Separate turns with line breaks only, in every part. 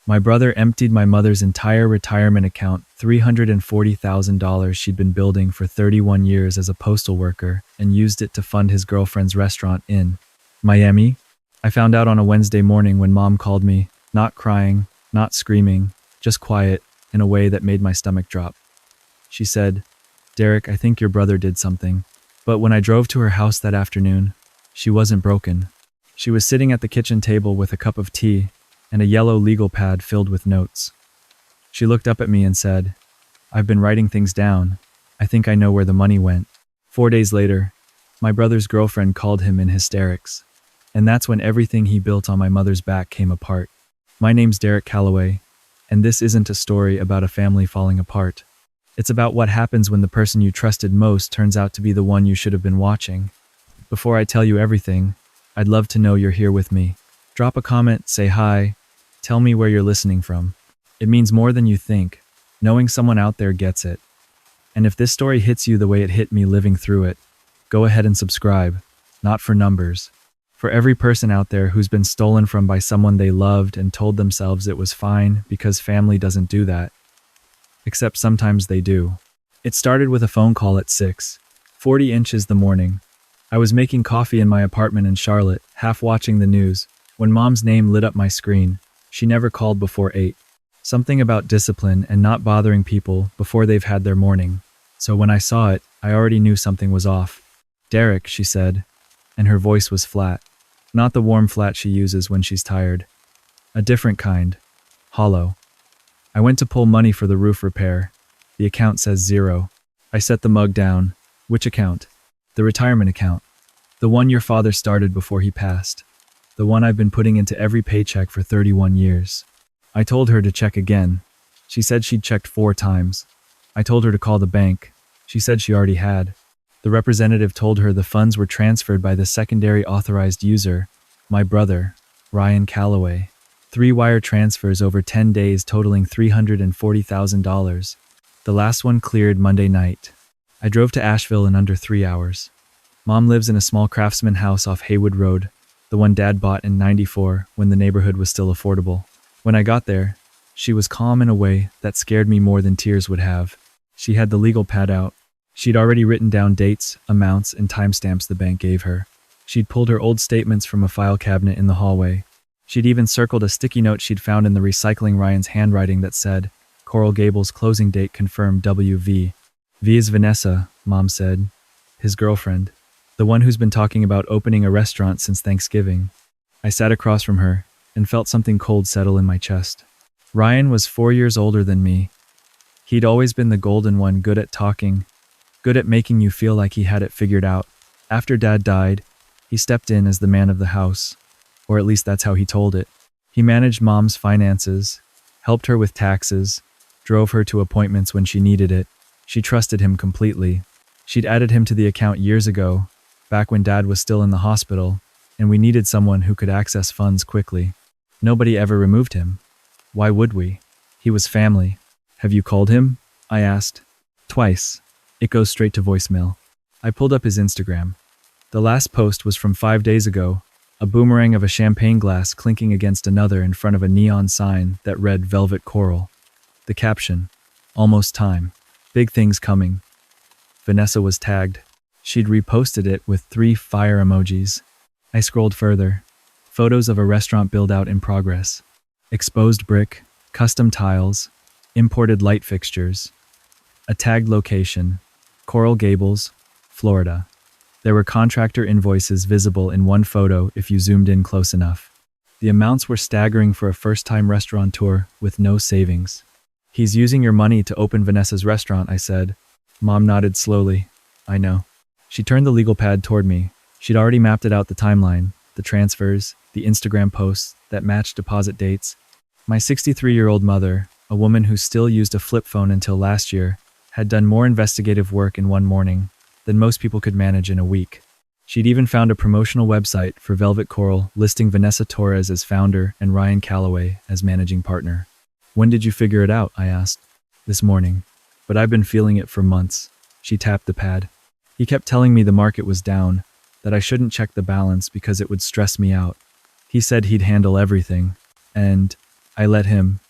My brother emptied my mother's entire retirement account, $340,000 she'd been building for 31 years as a postal worker, and used it to fund his girlfriend's restaurant in Miami. I found out on a Wednesday morning when Mom called me, not crying, not screaming, just quiet, in a way that made my stomach drop. She said, "Derek, I think your brother did something." But when I drove to her house that afternoon, she wasn't broken. She was sitting at the kitchen table with a cup of tea and a yellow legal pad filled with notes. She looked up at me and said, "I've been writing things down. I think I know where the money went." 4 days later, my brother's girlfriend called him in hysterics. And that's when everything he built on my mother's back came apart. My name's Derek Calloway, and this isn't a story about a family falling apart. It's about what happens when the person you trusted most turns out to be the one you should have been watching. Before I tell you everything, I'd love to know you're here with me. Drop a comment, say hi, tell me where you're listening from. It means more than you think. Knowing someone out there gets it. And if this story hits you the way it hit me living through it, go ahead and subscribe. Not for numbers. For every person out there who's been stolen from by someone they loved and told themselves it was fine because family doesn't do that. Except sometimes they do. It started with a phone call at 6:40 inches the morning. I was making coffee in my apartment in Charlotte, half watching the news, when Mom's name lit up my screen. She never called before 8. Something about discipline and not bothering people before they've had their morning. So when I saw it, I already knew something was off. "Derek," she said, and her voice was flat. Not the warm flat she uses when she's tired. A different kind. Hollow. I went to pull money for the roof repair. The account says 0. I set the mug down. "Which account?" "The retirement account. The one your father started before he passed. The one I've been putting into every paycheck for 31 years. I told her to check again. She said she'd checked 4 times. I told her to call the bank. She said she already had. The representative told her the funds were transferred by the secondary authorized user, my brother, Ryan Calloway. 3 wire transfers over 10 days totaling $340,000. The last one cleared Monday night. I drove to Asheville in under 3 hours. Mom lives in a small craftsman house off Haywood Road, the one Dad bought in '94 when the neighborhood was still affordable. When I got there, she was calm in a way that scared me more than tears would have. She had the legal pad out. She'd already written down dates, amounts, and timestamps the bank gave her. She'd pulled her old statements from a file cabinet in the hallway. She'd even circled a sticky note she'd found in the recycling Ryan's handwriting that said, "Coral Gables closing date confirmed WV." V is Vanessa, Mom said. His girlfriend. The one who's been talking about opening a restaurant since Thanksgiving. I sat across from her and felt something cold settle in my chest. Ryan was 4 years older than me. He'd always been the golden one, good at talking, good at making you feel like he had it figured out. After Dad died, he stepped in as the man of the house, or at least that's how he told it. He managed Mom's finances, helped her with taxes, drove her to appointments when she needed it. She trusted him completely. She'd added him to the account years ago, back when Dad was still in the hospital, and we needed someone who could access funds quickly. Nobody ever removed him. Why would we? He was family. "Have you called him?" I asked. "Twice. It goes straight to voicemail." I pulled up his Instagram. The last post was from 5 days ago, a boomerang of a champagne glass clinking against another in front of a neon sign that read Velvet Coral. The caption, "Almost time. Big things coming." Vanessa was tagged. She'd reposted it with 3 fire emojis. I scrolled further. Photos of a restaurant build-out in progress. Exposed brick, custom tiles, imported light fixtures. A tagged location, Coral Gables, Florida. There were contractor invoices visible in one photo if you zoomed in close enough. The amounts were staggering for a first-time restaurateur with no savings. "He's using your money to open Vanessa's restaurant," I said. Mom nodded slowly. "I know." She turned the legal pad toward me. She'd already mapped it out, the timeline, the transfers, the Instagram posts that matched deposit dates. My 63-year-old mother, a woman who still used a flip phone until last year, had done more investigative work in one morning than most people could manage in a week. She'd even found a promotional website for Velvet Coral listing Vanessa Torres as founder and Ryan Calloway as managing partner. "When did you figure it out?" I asked. "This morning. But I've been feeling it for months." She tapped the pad. "He kept telling me the market was down, that I shouldn't check the balance because it would stress me out. He said he'd handle everything, and I let him,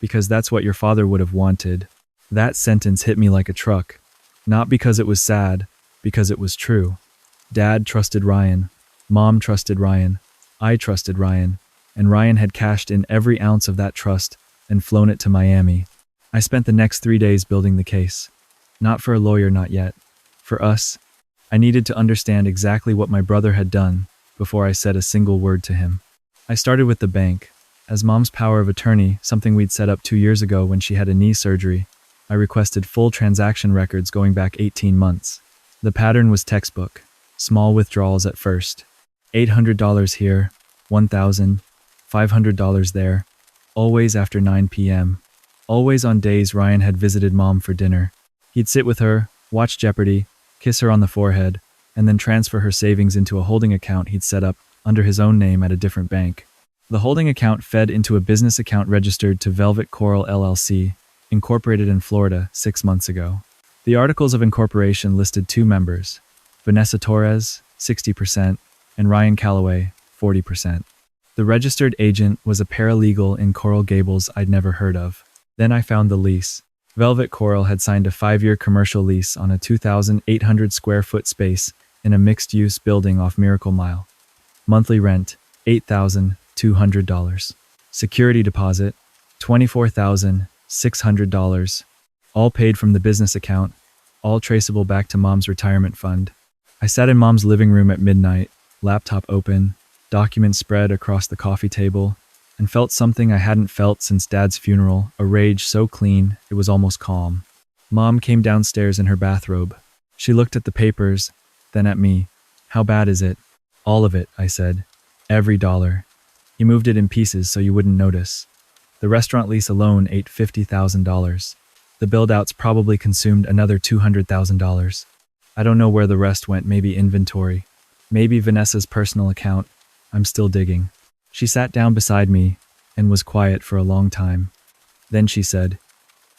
because that's what your father would have wanted. That sentence hit me like a truck. Not because it was sad, because it was true. Dad trusted Ryan. Mom trusted Ryan. I trusted Ryan. And Ryan had cashed in every ounce of that trust and flown it to Miami. I spent the next 3 days building the case. Not for a lawyer, not yet. For us. I needed to understand exactly what my brother had done before I said a single word to him. I started with the bank. As Mom's power of attorney, something we'd set up 2 years ago when she had a knee surgery, I requested full transaction records going back 18 months. The pattern was textbook. Small withdrawals at first. $800 here, $1,000, $500 there. Always after 9 p.m. Always on days Ryan had visited Mom for dinner. He'd sit with her, watch Jeopardy, kiss her on the forehead, and then transfer her savings into a holding account he'd set up under his own name at a different bank. The holding account fed into a business account registered to Velvet Coral LLC, incorporated in Florida 6 months ago. The articles of incorporation listed 2 members, Vanessa Torres, 60%, and Ryan Calloway, 40%. The registered agent was a paralegal in Coral Gables I'd never heard of. Then I found the lease. Velvet Coral had signed a 5-year commercial lease on a 2,800 square foot space in a mixed-use building off Miracle Mile. Monthly rent, $8,200. Security deposit, $24,600. All paid from the business account, all traceable back to Mom's retirement fund. I sat in Mom's living room at midnight, laptop open, documents spread across the coffee table, and felt something I hadn't felt since Dad's funeral, a rage so clean it was almost calm. Mom came downstairs in her bathrobe. She looked at the papers, then at me. How bad is it? All of it, I said. Every dollar. He moved it in pieces so you wouldn't notice. The restaurant lease alone ate $50,000. The build-outs probably consumed another $200,000. I don't know where the rest went, maybe inventory. Maybe Vanessa's personal account. I'm still digging. She sat down beside me and was quiet for a long time. Then she said,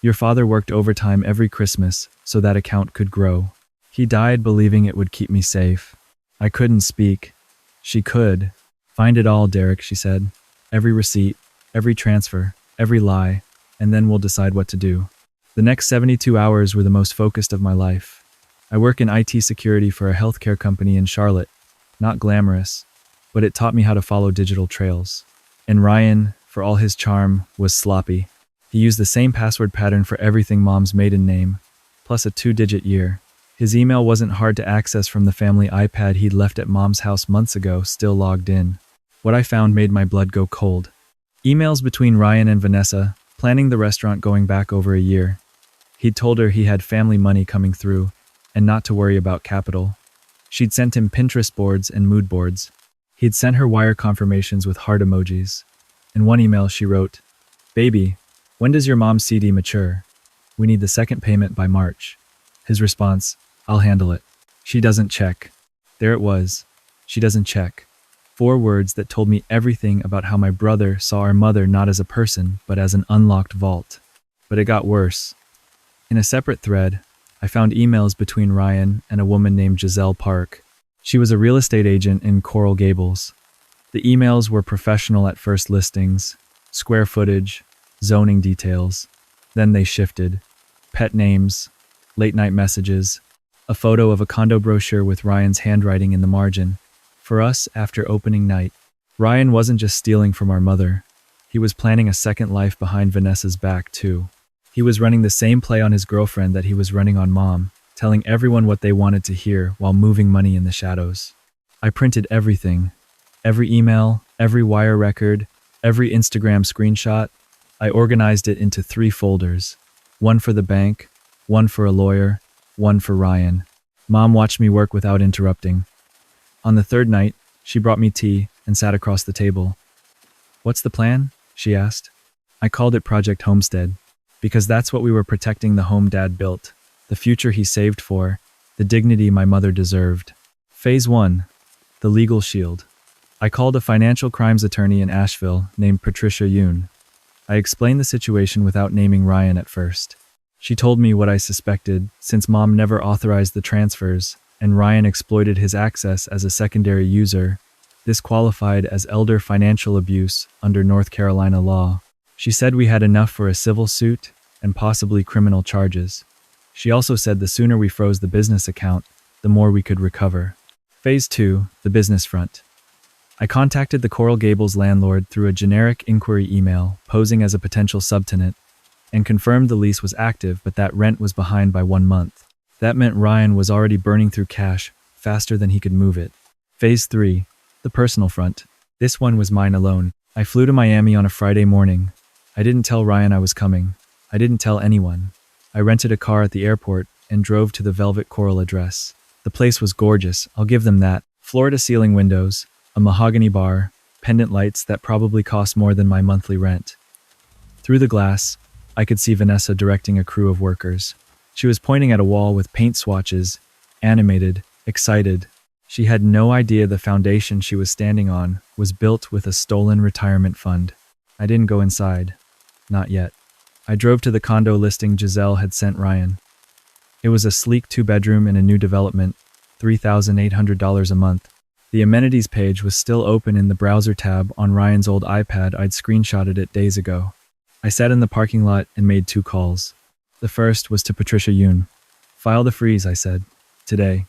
"Your father worked overtime every Christmas so that account could grow. He died believing it would keep me safe." I couldn't speak. She could. "Find it all, Derek," she said. "Every receipt, every transfer, every lie, and then we'll decide what to do." The next 72 hours were the most focused of my life. I work in IT security for a healthcare company in Charlotte. Not glamorous, but it taught me how to follow digital trails. And Ryan, for all his charm, was sloppy. He used the same password pattern for everything Mom's maiden name, plus a 2-digit year. His email wasn't hard to access from the family iPad he'd left at Mom's house months ago, still logged in. What I found made my blood go cold. Emails between Ryan and Vanessa, planning the restaurant going back over a year. He'd told her he had family money coming through, and not to worry about capital. She'd sent him Pinterest boards and mood boards. He'd sent her wire confirmations with heart emojis. In one email she wrote, "Baby, when does your mom's CD mature? We need the second payment by March." His response, "I'll handle it. She doesn't check." There it was. She doesn't check. 4 words that told me everything about how my brother saw our mother not as a person, but as an unlocked vault. But it got worse. In a separate thread, I found emails between Ryan and a woman named Giselle Park. She was a real estate agent in Coral Gables. The emails were professional at first listings, square footage, zoning details. Then they shifted. Pet names, late-night messages, a photo of a condo brochure with Ryan's handwriting in the margin. For us, after opening night, Ryan wasn't just stealing from our mother. He was planning a second life behind Vanessa's back, too. He was running the same play on his girlfriend that he was running on Mom, telling everyone what they wanted to hear while moving money in the shadows. I printed everything. Every email, every wire record, every Instagram screenshot. I organized it into 3 folders. One for the bank, one for a lawyer, one for Ryan. Mom watched me work without interrupting. On the 3rd night, she brought me tea and sat across the table. "What's the plan?" she asked. I called it Project Homestead, because that's what we were protecting: the home Dad built, the future he saved for, the dignity my mother deserved. Phase 1, the legal shield. I called a financial crimes attorney in Asheville named Patricia Yoon. I explained the situation without naming Ryan at first. She told me what I suspected, since Mom never authorized the transfers, and Ryan exploited his access as a secondary user. This qualified as elder financial abuse under North Carolina law. She said we had enough for a civil suit and possibly criminal charges. She also said the sooner we froze the business account, the more we could recover. Phase 2, the business front. I contacted the Coral Gables landlord through a generic inquiry email posing as a potential subtenant and confirmed the lease was active but that rent was behind by 1 month. That meant Ryan was already burning through cash faster than he could move it. Phase 3, the personal front. This one was mine alone. I flew to Miami on a Friday morning. I didn't tell Ryan I was coming. I didn't tell anyone. I rented a car at the airport and drove to the Velvet Coral address. The place was gorgeous, I'll give them that. Floor-to-ceiling windows, a mahogany bar, pendant lights that probably cost more than my monthly rent. Through the glass, I could see Vanessa directing a crew of workers. She was pointing at a wall with paint swatches, animated, excited. She had no idea the foundation she was standing on was built with a stolen retirement fund. I didn't go inside. Not yet. I drove to the condo listing Giselle had sent Ryan. It was a sleek 2-bedroom in a new development, $3,800 a month. The amenities page was still open in the browser tab on Ryan's old iPad. I'd screenshotted it days ago. I sat in the parking lot and made 2 calls. The first was to Patricia Yoon. File the freeze, I said. Today.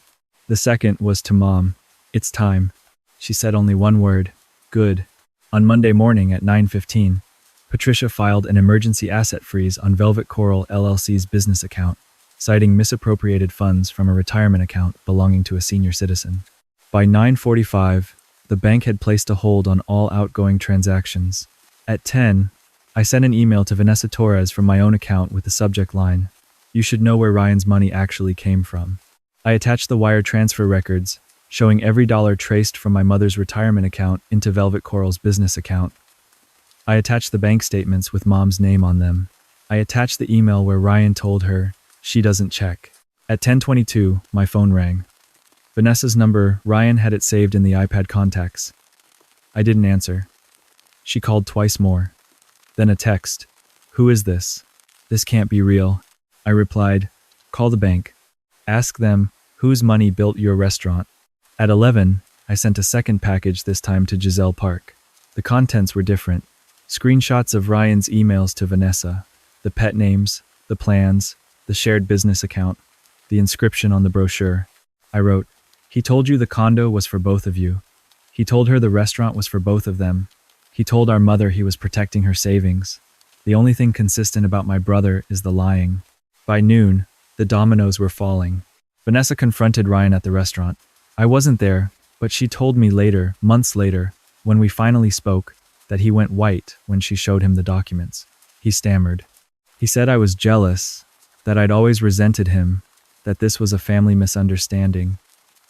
The second was to Mom. It's time. She said only one word. Good. On Monday morning at 9:15, Patricia filed an emergency asset freeze on Velvet Coral LLC's business account, citing misappropriated funds from a retirement account belonging to a senior citizen. By 9:45, the bank had placed a hold on all outgoing transactions. At 10, I sent an email to Vanessa Torres from my own account with the subject line, "You should know where Ryan's money actually came from." I attached the wire transfer records, showing every dollar traced from my mother's retirement account into Velvet Coral's business account. I attached the bank statements with Mom's name on them. I attached the email where Ryan told her she doesn't check. At 10:22, my phone rang. Vanessa's number, Ryan had it saved in the iPad contacts. I didn't answer. She called twice more. Then a text. "Who is this? This can't be real." I replied, "Call the bank. Ask them, whose money built your restaurant?" At 11, I sent a second package, this time to Giselle Park. The contents were different. Screenshots of Ryan's emails to Vanessa, the pet names, the plans, the shared business account, the inscription on the brochure. I wrote, "He told you the condo was for both of you. He told her the restaurant was for both of them. He told our mother he was protecting her savings. The only thing consistent about my brother is the lying." By noon, the dominoes were falling. Vanessa confronted Ryan at the restaurant. I wasn't there, but she told me later, months later, when we finally spoke, that he went white when she showed him the documents. He stammered. He said I was jealous, that I'd always resented him, that this was a family misunderstanding.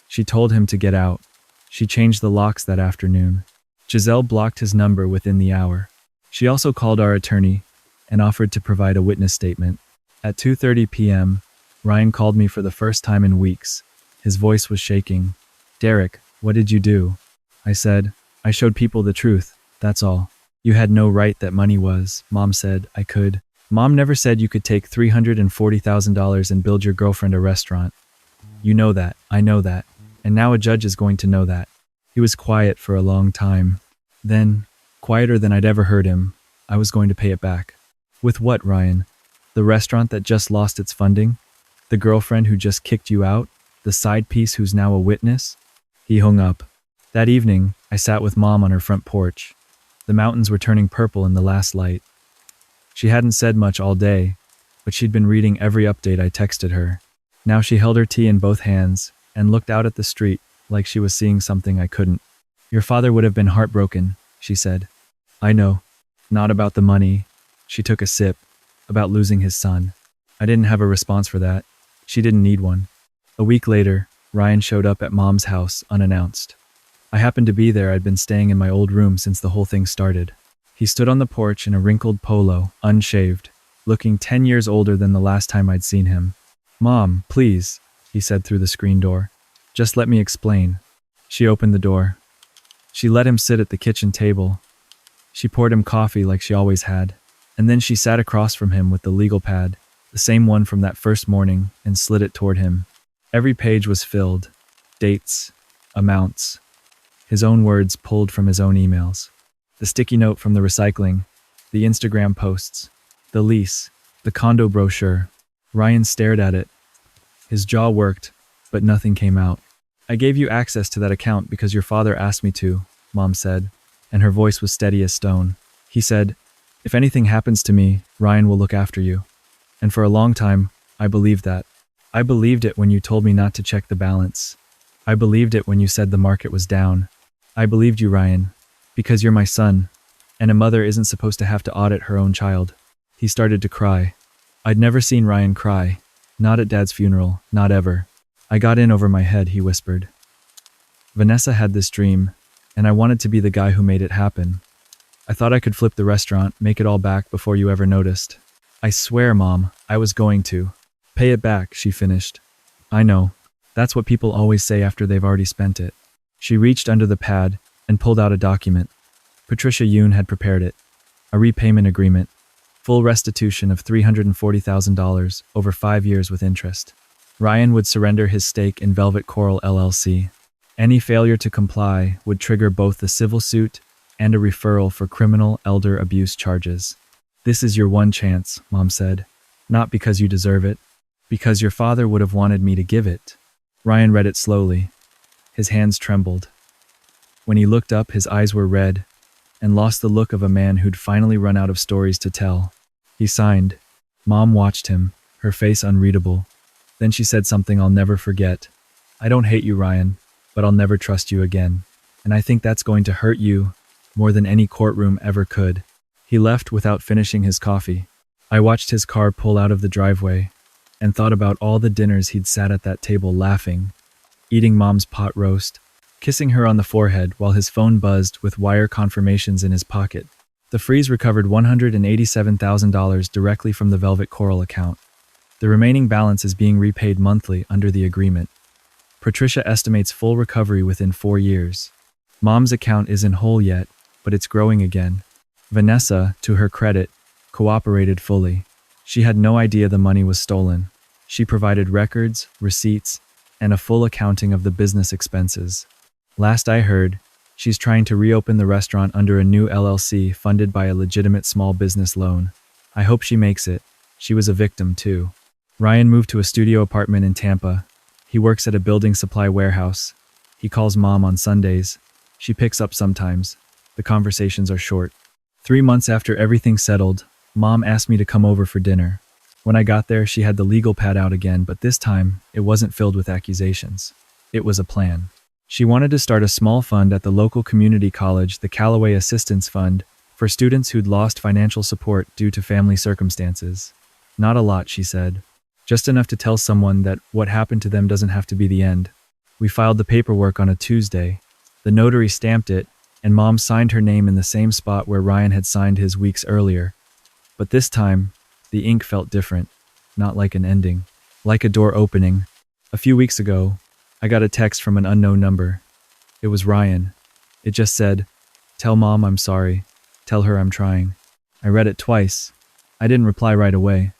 She told him to get out. She changed the locks that afternoon. Giselle blocked his number within the hour. She also called our attorney and offered to provide a witness statement. At 2:30 p.m., Ryan called me for the first time in weeks. His voice was shaking. "Derek, what did you do?" I said, "I showed people the truth, that's all. You had no right that money was." Mom said I could. Mom never said you could take $340,000 and build your girlfriend a restaurant. You know that, I know that, and now a judge is going to know that. He was quiet for a long time. Then, quieter than I'd ever heard him, I was going to pay it back. With what, Ryan? The restaurant that just lost its funding? The girlfriend who just kicked you out? The side piece who's now a witness? He hung up. That evening, I sat with Mom on her front porch. The mountains were turning purple in the last light. She hadn't said much all day, but she'd been reading every update I texted her. Now she held her tea in both hands and looked out at the street like she was seeing something I couldn't. "Your father would have been heartbroken," she said. "I know. Not about the money." She took a sip. "About losing his son." I didn't have a response for that. She didn't need one. A week later, Ryan showed up at Mom's house unannounced. I happened to be there. I'd been staying in my old room since the whole thing started. He stood on the porch in a wrinkled polo, unshaved, looking 10 years older than the last time I'd seen him. "Mom, please," he said through the screen door. "Just let me explain." She opened the door. She let him sit at the kitchen table. She poured him coffee like she always had, and then she sat across from him with the legal pad, the same one from that first morning, and slid it toward him. Every page was filled. Dates, amounts, his own words pulled from his own emails. The sticky note from the recycling. The Instagram posts, the lease, the condo brochure. Ryan stared at it. His jaw worked, but nothing came out. I gave you access to that account because your father asked me to, Mom said, and her voice was steady as stone. He said, if anything happens to me, Ryan will look after you. And for a long time, I believed that. I believed it when you told me not to check the balance. I believed it when you said the market was down. I believed you, Ryan, because you're my son, and a mother isn't supposed to have to audit her own child. He started to cry. I'd never seen Ryan cry. Not at Dad's funeral, not ever. I got in over my head, he whispered. Vanessa had this dream, and I wanted to be the guy who made it happen. I thought I could flip the restaurant, make it all back before you ever noticed. I swear, Mom, I was going to. Pay it back, she finished. I know. That's what people always say after they've already spent it. She reached under the pad and pulled out a document. Patricia Yoon had prepared it. A repayment agreement. Full restitution of $340,000 over 5 years with interest. Ryan would surrender his stake in Velvet Coral LLC. Any failure to comply would trigger both the civil suit and a referral for criminal elder abuse charges. This is your one chance, Mom said. Not because you deserve it, because your father would have wanted me to give it. Ryan read it slowly. His hands trembled. When he looked up, his eyes were red and lost the look of a man who'd finally run out of stories to tell. He signed. Mom watched him, her face unreadable. Then she said something I'll never forget. I don't hate you, Ryan, but I'll never trust you again. And I think that's going to hurt you more than any courtroom ever could. He left without finishing his coffee. I watched his car pull out of the driveway and thought about all the dinners he'd sat at that table laughing, eating Mom's pot roast, kissing her on the forehead while his phone buzzed with wire confirmations in his pocket. The Freeze recovered $187,000 directly from the Velvet Coral account. The remaining balance is being repaid monthly under the agreement. Patricia estimates full recovery within 4 years. Mom's account isn't whole yet, but it's growing again. Vanessa, to her credit, cooperated fully. She had no idea the money was stolen. She provided records, receipts, and a full accounting of the business expenses. Last I heard, she's trying to reopen the restaurant under a new LLC funded by a legitimate small business loan. I hope she makes it. She was a victim, too. Ryan moved to a studio apartment in Tampa. He works at a building supply warehouse. He calls Mom on Sundays. She picks up sometimes. The conversations are short. 3 months after everything settled, Mom asked me to come over for dinner. When I got there, she had the legal pad out again, but this time, it wasn't filled with accusations. It was a plan. She wanted to start a small fund at the local community college, the Callaway Assistance Fund, for students who'd lost financial support due to family circumstances. Not a lot, she said. Just enough to tell someone that what happened to them doesn't have to be the end. We filed the paperwork on a Tuesday. The notary stamped it, and Mom signed her name in the same spot where Ryan had signed his weeks earlier. But this time, the ink felt different, not like an ending, like a door opening. A few weeks ago, I got a text from an unknown number. It was Ryan. It just said, "Tell Mom I'm sorry. Tell her I'm trying." I read it twice. I didn't reply right away.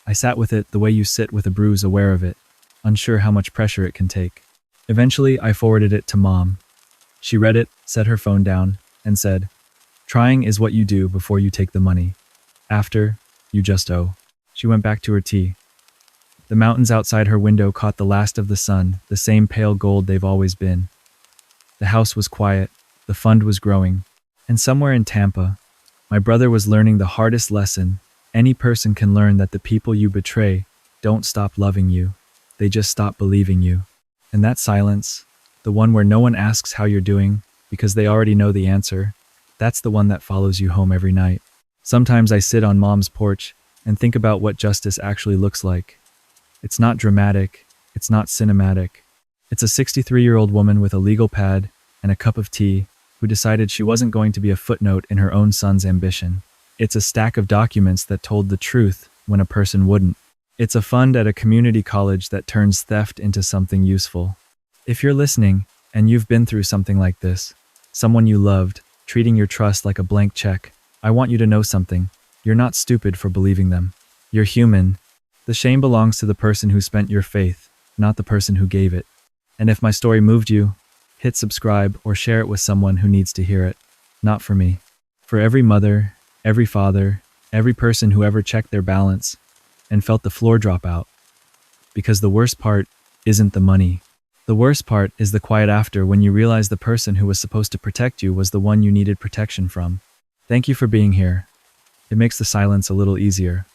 I sat with it the way you sit with a bruise, aware of it, unsure how much pressure it can take. Eventually, I forwarded it to Mom. She read it, set her phone down, and said, "Trying is what you do before you take the money. After, you just owe." She went back to her tea. The mountains outside her window caught the last of the sun, the same pale gold they've always been. The house was quiet, the fund was growing, and somewhere in Tampa, my brother was learning the hardest lesson any person can learn, that the people you betray don't stop loving you, they just stop believing you. And that silence, the one where no one asks how you're doing because they already know the answer, that's the one that follows you home every night. Sometimes I sit on Mom's porch and think about what justice actually looks like. It's not dramatic, it's not cinematic. It's a 63-year-old woman with a legal pad and a cup of tea who decided she wasn't going to be a footnote in her own son's ambition. It's a stack of documents that told the truth when a person wouldn't. It's a fund at a community college that turns theft into something useful. If you're listening and you've been through something like this, someone you loved, treating your trust like a blank check, I want you to know something. You're not stupid for believing them. You're human. The shame belongs to the person who spent your faith, not the person who gave it. And if my story moved you, hit subscribe or share it with someone who needs to hear it. Not for me. For every mother, Every father, every person who ever checked their balance and felt the floor drop out. Because the worst part isn't the money. The worst part is the quiet after, when you realize the person who was supposed to protect you was the one you needed protection from. Thank you for being here. It makes the silence a little easier.